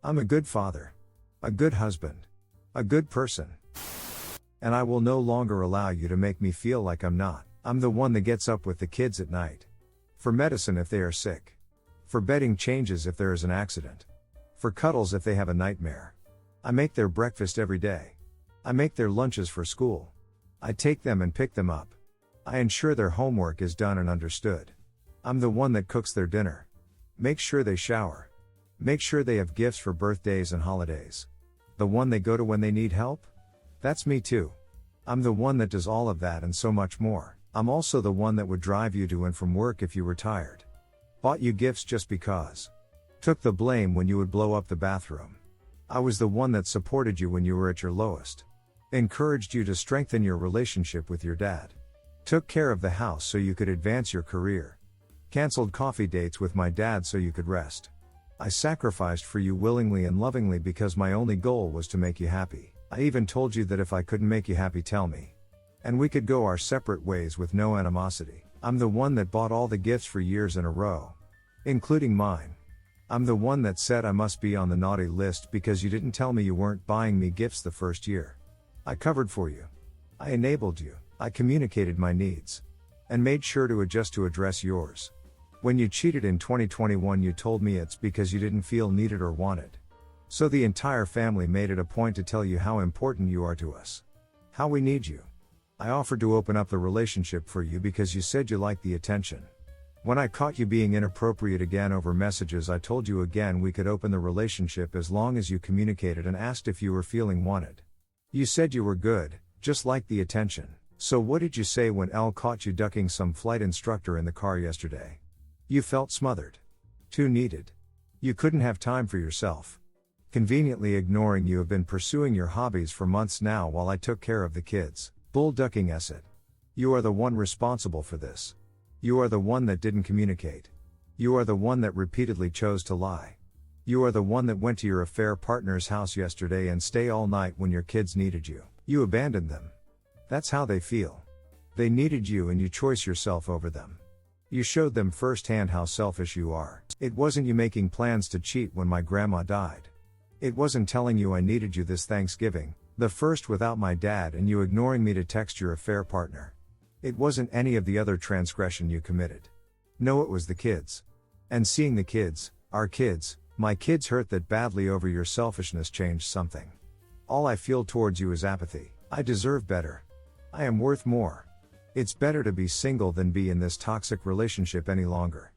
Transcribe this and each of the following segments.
I'm a good father. A good husband. A good person. And I will no longer allow you to make me feel like I'm not. I'm the one that gets up with the kids at night. For medicine if they are sick. For bedding changes if there is an accident. For cuddles if they have a nightmare. I make their breakfast every day. I make their lunches for school. I take them and pick them up. I ensure their homework is done and understood. I'm the one that cooks their dinner. Make sure they shower. Make sure they have gifts for birthdays and holidays. The one they go to when they need help? That's me too. I'm the one that does all of that and so much more. I'm also the one that would drive you to and from work if you were tired. Bought you gifts just because. Took the blame when you would blow up the bathroom. I was the one that supported you when you were at your lowest. Encouraged you to strengthen your relationship with your dad. Took care of the house so you could advance your career. Cancelled coffee dates with my dad so you could rest. I sacrificed for you willingly and lovingly because my only goal was to make you happy. I even told you that if I couldn't make you happy, tell me. And we could go our separate ways with no animosity. I'm the one that bought all the gifts for years in a row. Including mine. I'm the one that said I must be on the naughty list because you didn't tell me you weren't buying me gifts the first year. I covered for you. I enabled you. I communicated my needs. And made sure to adjust to address yours. When you cheated in 2021, you told me it's because you didn't feel needed or wanted. So the entire family made it a point to tell you how important you are to us. How we need you. I offered to open up the relationship for you because you said you liked the attention. When I caught you being inappropriate again over messages, I told you again we could open the relationship as long as you communicated and asked if you were feeling wanted. You said you were good, just like the attention. So what did you say when Elle caught you ducking some flight instructor in the car yesterday? You felt smothered. Too needed. You couldn't have time for yourself. Conveniently ignoring you have been pursuing your hobbies for months now while I took care of the kids. Bull ducking it. You are the one responsible for this. You are the one that didn't communicate. You are the one that repeatedly chose to lie. You are the one that went to your affair partner's house yesterday and stay all night when your kids needed you. You abandoned them. That's how they feel. They needed you and you chose yourself over them. You showed them firsthand how selfish you are. It wasn't you making plans to cheat when my grandma died. It wasn't telling you I needed you this Thanksgiving, the first without my dad, and you ignoring me to text your affair partner. It wasn't any of the other transgression you committed. No, it was the kids. And seeing the kids, our kids, my kids hurt that badly over your selfishness changed something. All I feel towards you is apathy. I deserve better. I am worth more. It's better to be single than be in this toxic relationship any longer.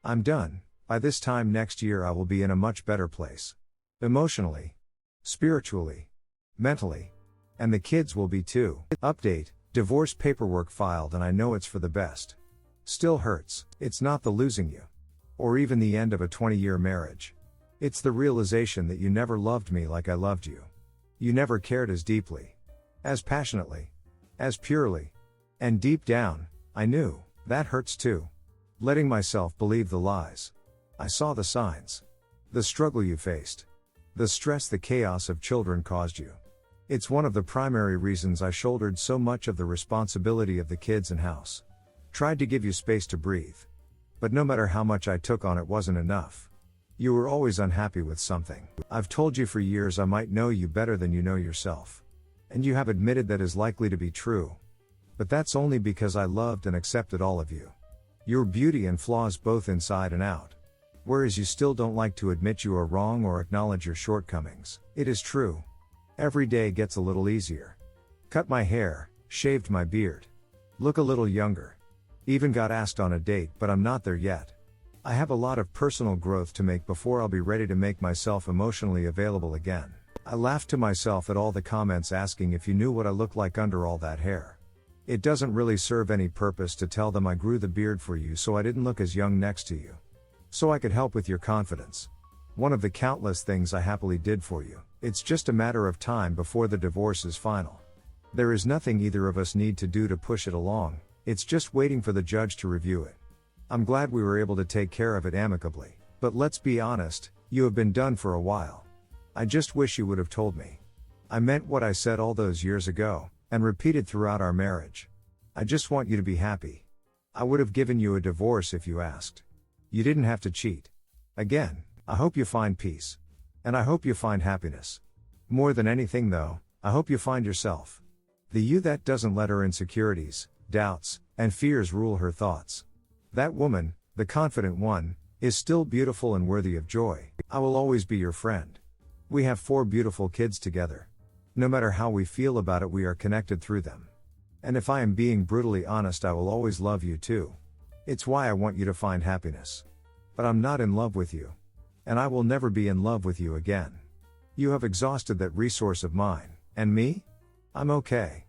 I'm done. By this time next year I will be in a much better place. Emotionally. Spiritually. Mentally. And the kids will be too. Update, divorce paperwork filed and I know it's for the best. Still hurts. It's not the losing you. Or even the end of a 20-year marriage. It's the realization that you never loved me like I loved you. You never cared as deeply. As passionately. As purely. And deep down, I knew, that hurts too. Letting myself believe the lies. I saw the signs. The struggle you faced. The stress the chaos of children caused you. It's one of the primary reasons I shouldered so much of the responsibility of the kids and house. Tried to give you space to breathe. But no matter how much I took on, it wasn't enough. You were always unhappy with something. I've told you for years I might know you better than you know yourself. And you have admitted that is likely to be true. But that's only because I loved and accepted all of you. Your beauty and flaws both inside and out. Whereas you still don't like to admit you are wrong or acknowledge your shortcomings. It is true. Every day gets a little easier. Cut my hair, shaved my beard. Look a little younger. Even got asked on a date, but I'm not there yet. I have a lot of personal growth to make before I'll be ready to make myself emotionally available again. I laughed to myself at all the comments asking if you knew what I look like under all that hair. It doesn't really serve any purpose to tell them I grew the beard for you so I didn't look as young next to you. So I could help with your confidence. One of the countless things I happily did for you. It's just a matter of time before the divorce is final. There is nothing either of us need to do to push it along, it's just waiting for the judge to review it. I'm glad we were able to take care of it amicably, but let's be honest, you have been done for a while. I just wish you would have told me. I meant what I said all those years ago, and repeated throughout our marriage. I just want you to be happy. I would have given you a divorce if you asked. You didn't have to cheat. Again, I hope you find peace. And I hope you find happiness. More than anything though, I hope you find yourself. The you that doesn't let her insecurities, doubts, and fears rule her thoughts. That woman, the confident one, is still beautiful and worthy of joy. I will always be your friend. We have 4 beautiful kids together. No matter how we feel about it, we are connected through them. And if I am being brutally honest, I will always love you too. It's why I want you to find happiness. But I'm not in love with you. And I will never be in love with you again. You have exhausted that resource of mine. And me? I'm okay.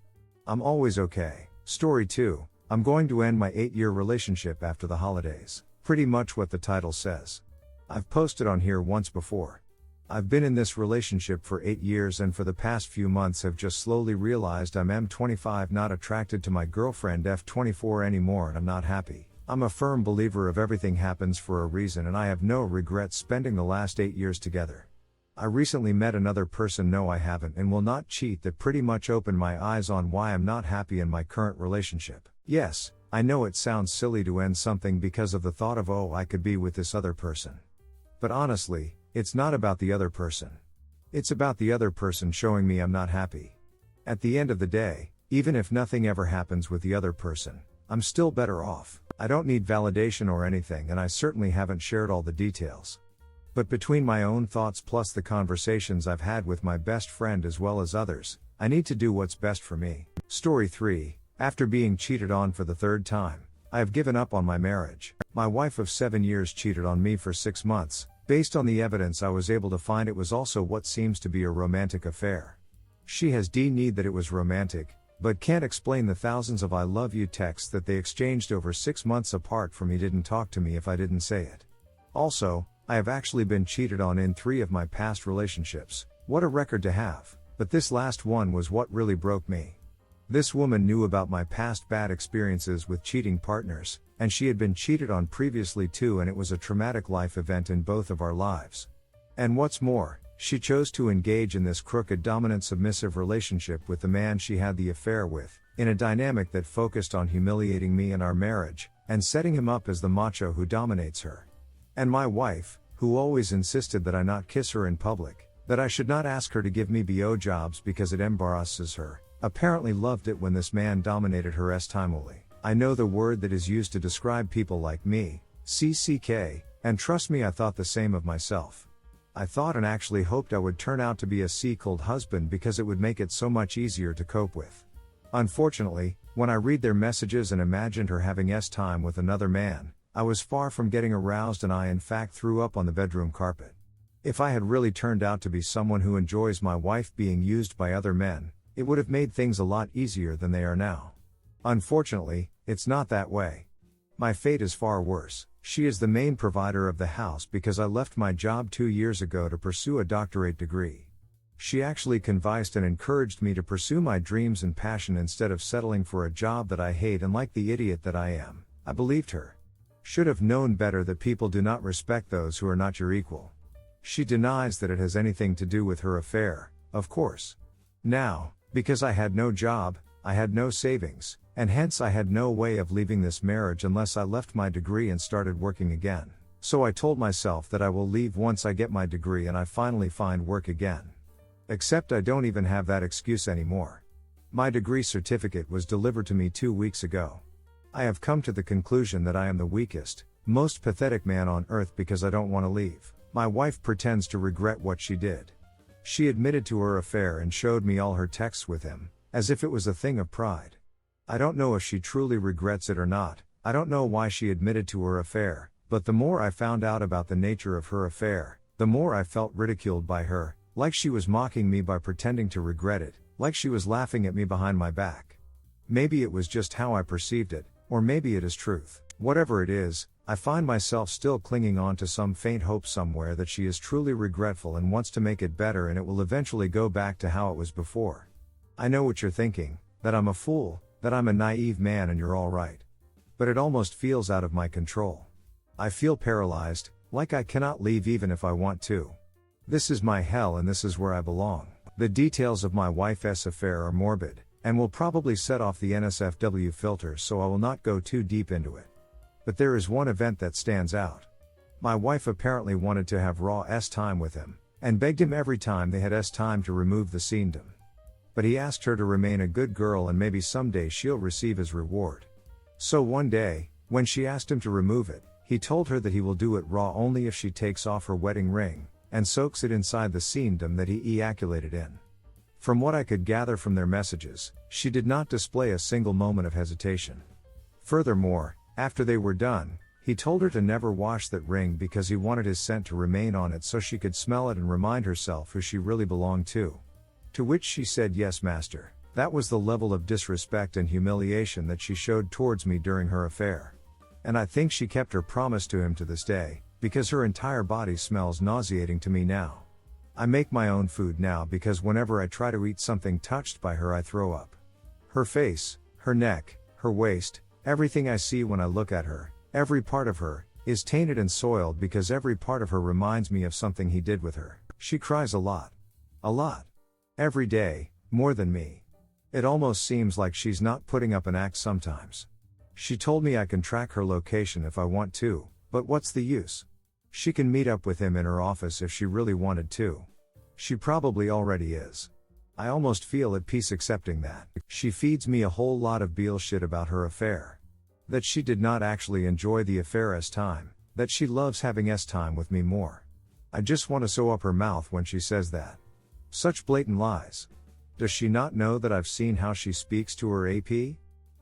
I'm always okay. Story 2, I'm going to end my 8-year relationship after the holidays. Pretty much what the title says. I've posted on here once before. I've been in this relationship for 8 years and for the past few months have just slowly realized I'm M25, not attracted to my girlfriend F24 anymore, and I'm not happy. I'm a firm believer of everything happens for a reason, and I have no regrets spending the last 8 years together. I recently met another person, no I haven't and will not cheat, that pretty much opened my eyes on why I'm not happy in my current relationship. Yes, I know it sounds silly to end something because of the thought of, oh, I could be with this other person. But honestly, it's not about the other person. It's about the other person showing me I'm not happy. At the end of the day, even if nothing ever happens with the other person, I'm still better off. I don't need validation or anything, and I certainly haven't shared all the details. But between my own thoughts plus the conversations I've had with my best friend as well as others, I need to do what's best for me. Story 3, after being cheated on for the 3rd time, I have given up on my marriage. My wife of 7 years cheated on me for 6 months. Based on the evidence I was able to find, it was also what seems to be a romantic affair. She has denied that it was romantic, but can't explain the thousands of I love you texts that they exchanged over 6 months apart from he didn't talk to me if I didn't say it. Also, I have actually been cheated on in 3 of my past relationships. What a record to have. But this last one was what really broke me. This woman knew about my past bad experiences with cheating partners, and she had been cheated on previously too, and it was a traumatic life event in both of our lives. And what's more, she chose to engage in this crooked dominant submissive relationship with the man she had the affair with, in a dynamic that focused on humiliating me and our marriage, and setting him up as the macho who dominates her. And my wife, who always insisted that I not kiss her in public, that I should not ask her to give me BO jobs because it embarrasses her, apparently loved it when this man dominated her timely. I know the word that is used to describe people like me, CCK, and trust me, I thought the same of myself. I thought and actually hoped I would turn out to be a C-cold husband because it would make it so much easier to cope with. Unfortunately, when I read their messages and imagined her having time with another man, I was far from getting aroused, and I in fact threw up on the bedroom carpet. If I had really turned out to be someone who enjoys my wife being used by other men, it would have made things a lot easier than they are now. Unfortunately, it's not that way. My fate is far worse. She is the main provider of the house because I left my job 2 years ago to pursue a doctorate degree. She actually convinced and encouraged me to pursue my dreams and passion instead of settling for a job that I hate, and like the idiot that I am, I believed her. Should have known better that people do not respect those who are not your equal. She denies that it has anything to do with her affair, of course. Now, because I had no job, I had no savings, and hence I had no way of leaving this marriage unless I left my degree and started working again. So I told myself that I will leave once I get my degree and I finally find work again. Except I don't even have that excuse anymore. My degree certificate was delivered to me 2 weeks ago. I have come to the conclusion that I am the weakest, most pathetic man on earth because I don't want to leave. My wife pretends to regret what she did. She admitted to her affair and showed me all her texts with him, as if it was a thing of pride. I don't know if she truly regrets it or not. I don't know why she admitted to her affair, but the more I found out about the nature of her affair, the more I felt ridiculed by her, like she was mocking me by pretending to regret it, like she was laughing at me behind my back. Maybe it was just how I perceived it, or maybe it is truth. Whatever it is, I find myself still clinging on to some faint hope somewhere that she is truly regretful and wants to make it better, and it will eventually go back to how it was before. I know what you're thinking, that I'm a fool, that I'm a naive man and you're all right. But it almost feels out of my control. I feel paralyzed, like I cannot leave even if I want to. This is my hell and this is where I belong. The details of my wife's affair are morbid, and will probably set off the NSFW filter, so I will not go too deep into it. But there is one event that stands out. My wife apparently wanted to have raw time with him, and begged him every time they had time to remove the scendom. But he asked her to remain a good girl and maybe someday she'll receive his reward. So one day, when she asked him to remove it, he told her that he will do it raw only if she takes off her wedding ring, and soaks it inside the scendom that he ejaculated in. From what I could gather from their messages, she did not display a single moment of hesitation. Furthermore, after they were done, he told her to never wash that ring because he wanted his scent to remain on it so she could smell it and remind herself who she really belonged to. To which she said, "Yes, master." That was the level of disrespect and humiliation that she showed towards me during her affair. And I think she kept her promise to him to this day, because her entire body smells nauseating to me now. I make my own food now because whenever I try to eat something touched by her I throw up. Her face, her neck, her waist, everything I see when I look at her, every part of her, is tainted and soiled because every part of her reminds me of something he did with her. She cries a lot. A lot. Every day, more than me. It almost seems like she's not putting up an act sometimes. She told me I can track her location if I want to, but what's the use? She can meet up with him in her office if she really wanted to. She probably already is. I almost feel at peace accepting that. She feeds me a whole lot of bullshit about her affair. That she did not actually enjoy the affair's time, that she loves having time with me more. I just want to sew up her mouth when she says that. Such blatant lies. Does she not know that I've seen how she speaks to her AP?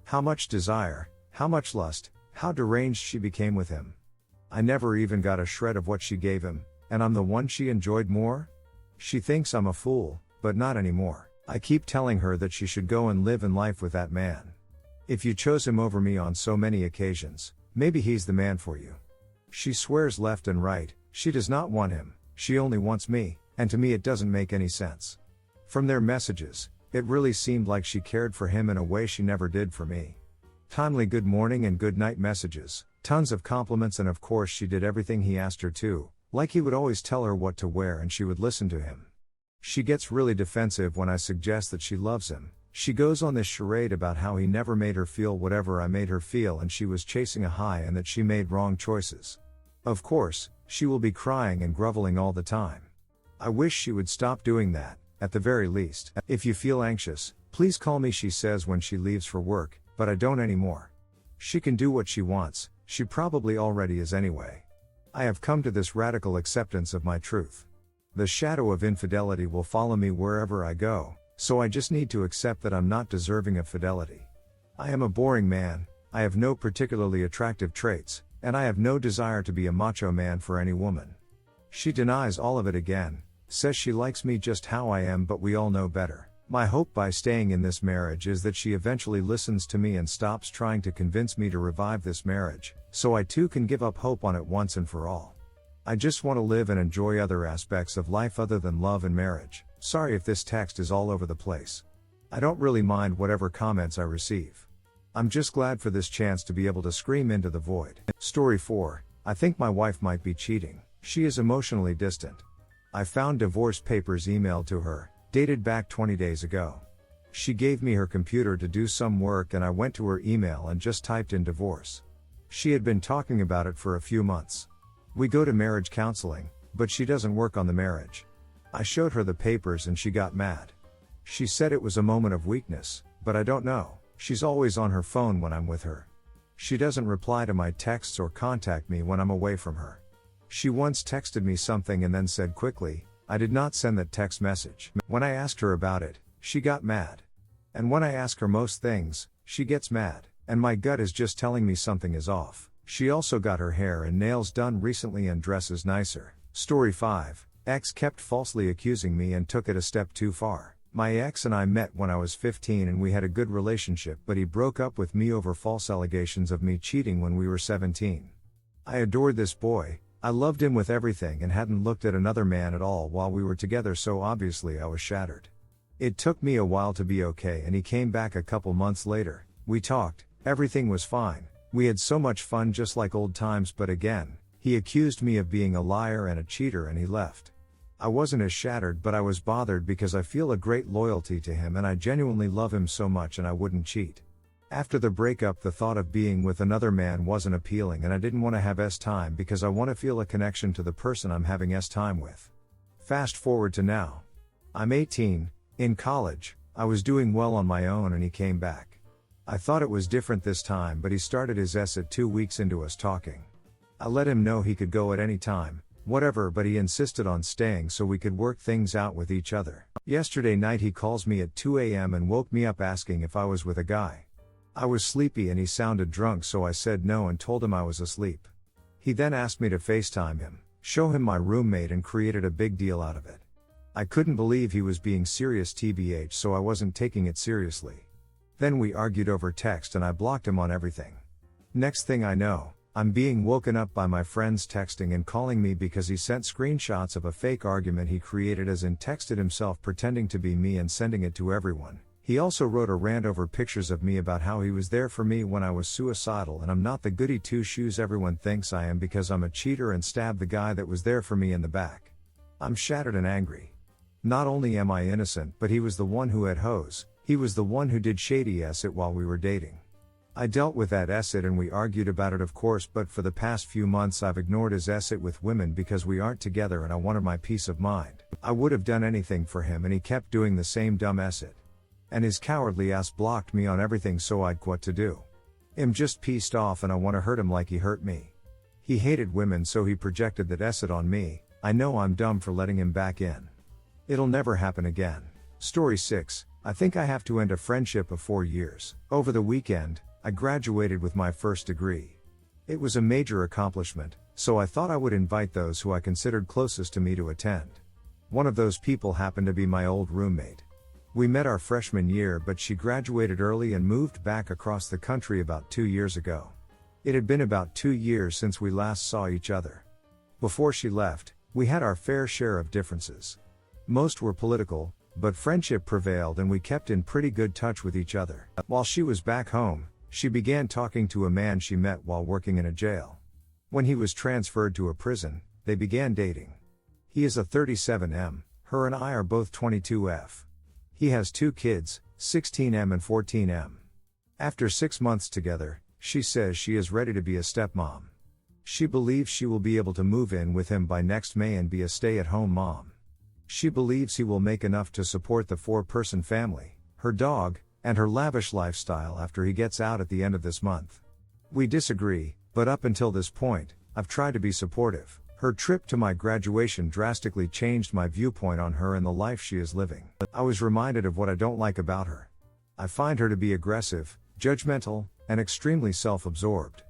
How much desire, how much lust, how deranged she became with him. I never even got a shred of what she gave him, and I'm the one she enjoyed more? She thinks I'm a fool, but not anymore. I keep telling her that she should go and live in life with that man. If you chose him over me on so many occasions, maybe he's the man for you. She swears left and right, she does not want him, she only wants me, and to me it doesn't make any sense. From their messages, it really seemed like she cared for him in a way she never did for me. Timely good morning and good night messages, tons of compliments, and of course she did everything he asked her to, like he would always tell her what to wear and she would listen to him. She gets really defensive when I suggest that she loves him. She goes on this charade about how he never made her feel whatever I made her feel and she was chasing a high and that she made wrong choices. Of course, she will be crying and groveling all the time. I wish she would stop doing that, at the very least. If you feel anxious, please call me, she says when she leaves for work, but I don't anymore. She can do what she wants, she probably already is anyway. I have come to this radical acceptance of my truth. The shadow of infidelity will follow me wherever I go, so I just need to accept that I'm not deserving of fidelity. I am a boring man, I have no particularly attractive traits, and I have no desire to be a macho man for any woman. She denies all of it again, says she likes me just how I am, but we all know better. My hope by staying in this marriage is that she eventually listens to me and stops trying to convince me to revive this marriage, so I too can give up hope on it once and for all. I just want to live and enjoy other aspects of life other than love and marriage. Sorry if this text is all over the place. I don't really mind whatever comments I receive. I'm just glad for this chance to be able to scream into the void. Story 4. I think my wife might be cheating. She is emotionally distant. I found divorce papers emailed to her, dated back 20 days ago. She gave me her computer to do some work and I went to her email and just typed in divorce. She had been talking about it for a few months. We go to marriage counseling, but she doesn't work on the marriage. I showed her the papers and she got mad. She said it was a moment of weakness, but I don't know. She's always on her phone when I'm with her. She doesn't reply to my texts or contact me when I'm away from her. She once texted me something and then said quickly, I did not send that text message. When I asked her about it, she got mad. And when I ask her most things, she gets mad, and my gut is just telling me something is off. She also got her hair and nails done recently and dresses nicer. Story 5. Ex kept falsely accusing me and took it a step too far. My ex and I met when I was 15 and we had a good relationship, but he broke up with me over false allegations of me cheating when we were 17. I adored this boy, I loved him with everything and hadn't looked at another man at all while we were together, so obviously I was shattered. It took me a while to be okay and he came back a couple months later. We talked, everything was fine. We had so much fun just like old times, but again, he accused me of being a liar and a cheater and he left. I wasn't as shattered, but I was bothered because I feel a great loyalty to him and I genuinely love him so much and I wouldn't cheat. After the breakup, the thought of being with another man wasn't appealing and I didn't want to have time because I want to feel a connection to the person I'm having time with. Fast forward to now. I'm 18, in college, I was doing well on my own and he came back. I thought it was different this time, but he started his essay 2 weeks into us talking. I let him know he could go at any time, whatever, but he insisted on staying so we could work things out with each other. Yesterday night he calls me at 2 a.m. and woke me up asking if I was with a guy. I was sleepy and he sounded drunk, so I said no and told him I was asleep. He then asked me to FaceTime him, show him my roommate, and created a big deal out of it. I couldn't believe he was being serious tbh, so I wasn't taking it seriously. Then we argued over text and I blocked him on everything. Next thing I know, I'm being woken up by my friends texting and calling me because he sent screenshots of a fake argument he created, as in texted himself pretending to be me and sending it to everyone. He also wrote a rant over pictures of me about how he was there for me when I was suicidal and I'm not the goody two shoes everyone thinks I am because I'm a cheater, and stabbed the guy that was there for me in the back. I'm shattered and angry. Not only am I innocent, but he was the one who had hoes. He was the one who did shady acid while we were dating. I dealt with that acid and we argued about it, of course, but for the past few months I've ignored his acid with women because we aren't together and I wanted my peace of mind. I would have done anything for him and he kept doing the same dumb acid. And his cowardly ass blocked me on everything, so I'd what to do. I'm just pissed off and I want to hurt him like he hurt me. He hated women, so he projected that acid on me. I know I'm dumb for letting him back in. It'll never happen again. Story 6. I think I have to end a friendship of 4 years. Over the weekend, I graduated with my first degree. It was a major accomplishment, so I thought I would invite those who I considered closest to me to attend. One of those people happened to be my old roommate. We met our freshman year, but she graduated early and moved back across the country about 2 years ago. It had been about 2 years since we last saw each other. Before she left, we had our fair share of differences. Most were political, but friendship prevailed and we kept in pretty good touch with each other. While she was back home, she began talking to a man she met while working in a jail. When he was transferred to a prison, they began dating. He is a 37M, her and I are both 22F. He has 2 kids, 16M and 14M. After 6 months together, she says she is ready to be a stepmom. She believes she will be able to move in with him by next May and be a stay-at-home mom. She believes he will make enough to support the 4-person family, her dog, and her lavish lifestyle after he gets out at the end of this month. We disagree, but up until this point, I've tried to be supportive. Her trip to my graduation drastically changed my viewpoint on her and the life she is living. I was reminded of what I don't like about her. I find her to be aggressive, judgmental, and extremely self-absorbed.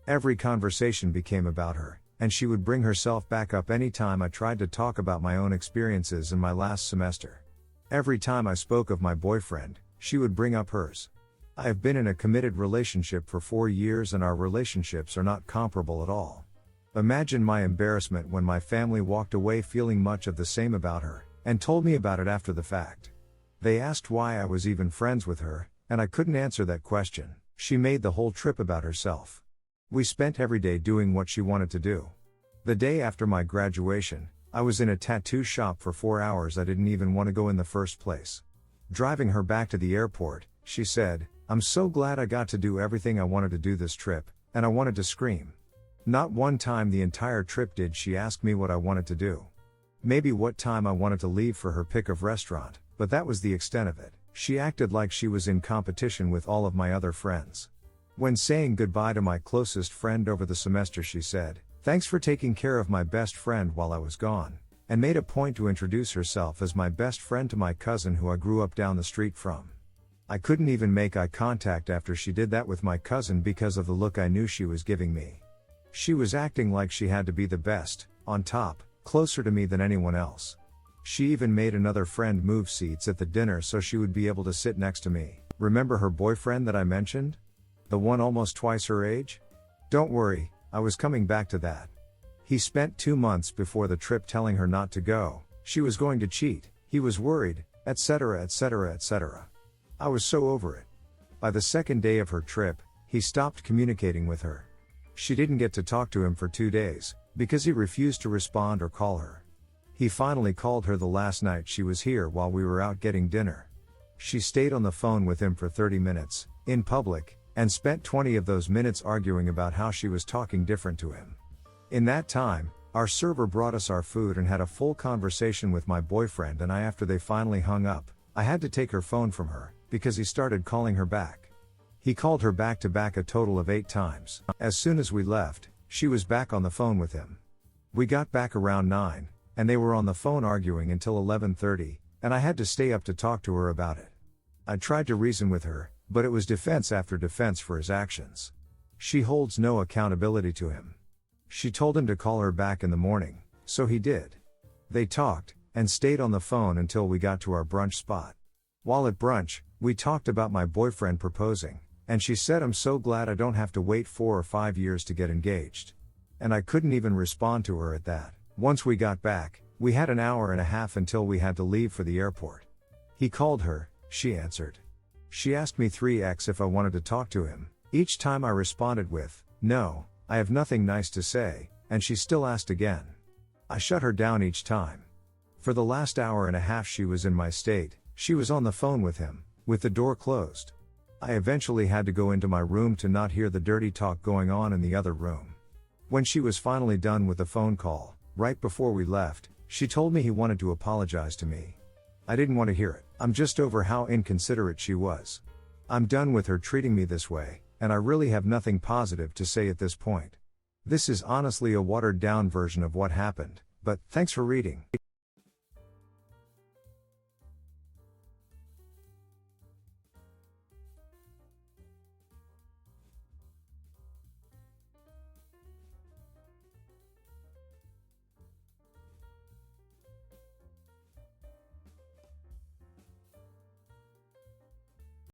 Every conversation became about her, and she would bring herself back up any time I tried to talk about my own experiences in my last semester. Every time I spoke of my boyfriend, she would bring up hers. I have been in a committed relationship for 4 years and our relationships are not comparable at all. Imagine my embarrassment when my family walked away feeling much of the same about her, and told me about it after the fact. They asked why I was even friends with her, and I couldn't answer that question. She made the whole trip about herself. We spent every day doing what she wanted to do. The day after my graduation, I was in a tattoo shop for 4 hours I didn't even want to go in the first place. Driving her back to the airport, she said, "I'm so glad I got to do everything I wanted to do this trip," and I wanted to scream. Not one time the entire trip did she ask me what I wanted to do. Maybe what time I wanted to leave for her pick of restaurant, but that was the extent of it. She acted like she was in competition with all of my other friends. When saying goodbye to my closest friend over the semester, she said, "Thanks for taking care of my best friend while I was gone," and made a point to introduce herself as my best friend to my cousin who I grew up down the street from. I couldn't even make eye contact after she did that with my cousin because of the look I knew she was giving me. She was acting like she had to be the best, on top, closer to me than anyone else. She even made another friend move seats at the dinner so she would be able to sit next to me. Remember her boyfriend that I mentioned? The one almost twice her age? Don't worry, I was coming back to that. He spent 2 months before the trip telling her not to go, she was going to cheat, he was worried, etc., etc., etc. I was so over it. By the second day of her trip, he stopped communicating with her. She didn't get to talk to him for 2 days, because he refused to respond or call her. He finally called her the last night she was here while we were out getting dinner. She stayed on the phone with him for 30 minutes, in public, and spent 20 of those minutes arguing about how she was talking different to him. In that time, Our server brought us our food and had a full conversation with my boyfriend and I after they finally hung up. I had to take her phone from her, because he started calling her back. He called her back to back a total of 8 times. As soon as we left, she was back on the phone with him. We got back around 9, and they were on the phone arguing until 11:30, and I had to stay up to talk to her about it. I tried to reason with her, but it was defense after defense for his actions. She holds no accountability to him. She told him to call her back in the morning, so he did. They talked, and stayed on the phone until we got to our brunch spot. While at brunch, we talked about my boyfriend proposing, and she said I'm so glad I don't have to wait 4 or 5 years to get engaged. And I couldn't even respond to her at that. Once we got back, we had an hour and a half until we had to leave for the airport. He called her, she answered. She asked me 3x if I wanted to talk to him. Each time I responded with, no, I have nothing nice to say, and she still asked again. I shut her down each time. For the last hour and a half she was in my state, she was on the phone with him, with the door closed. I eventually had to go into my room to not hear the dirty talk going on in the other room. When she was finally done with the phone call, right before we left, she told me he wanted to apologize to me. I didn't want to hear it. I'm just over how inconsiderate she was. I'm done with her treating me this way, and I really have nothing positive to say at this point. This is honestly a watered down version of what happened, but thanks for reading.